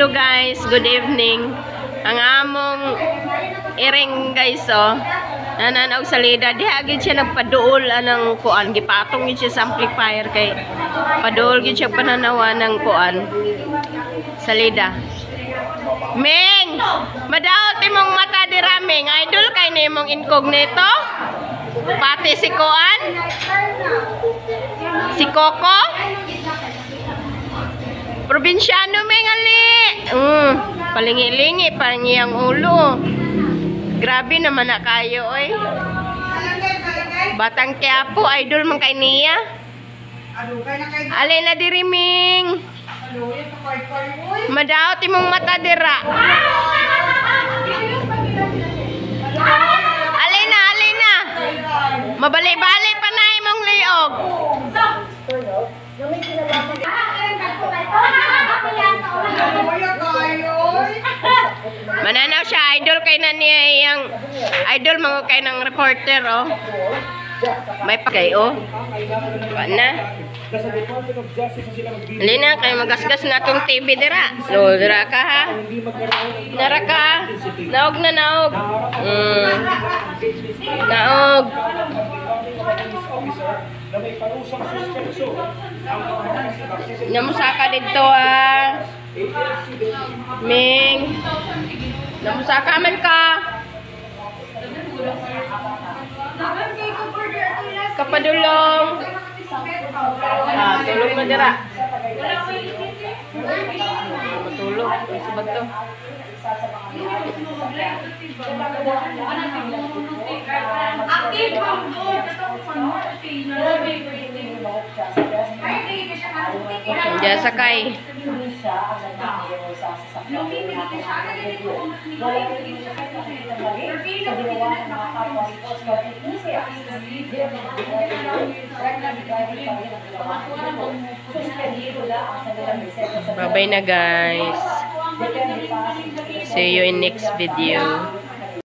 Hello guys, good evening. Ang among iring guys nananaw sa lida di agad siya nagpaduol anang kuan, gipatong gid siya sa amplifier kay paduol gid siya pananawa ng kuan sa lida. Ming, madaot imong mata di raming, idol kay nimong incognito. Pati si kuan, si Coco. Probinsyano may ngali. Palingi-lingi pa niyang ulo. Grabe naman na kayo, oy. Batang Quiapo, idol man kay niya. Alay na diriming. Madaot imong mata dira. Alay na. Mabali-bali pa na imong liog. Mananaw siya, idol kay na niya yang idol mga kay ng reporter may pagay na Lina kay magasgas na tong TV dira. So dira ka ha. Dira ka. Naog. Naog. Namusaka dito Ming. Namusaka man ka. Kapadulong. Tulog na dira. Matulog. Sa bato. Diyan sakay. Bye-bye na guys. See you in next video.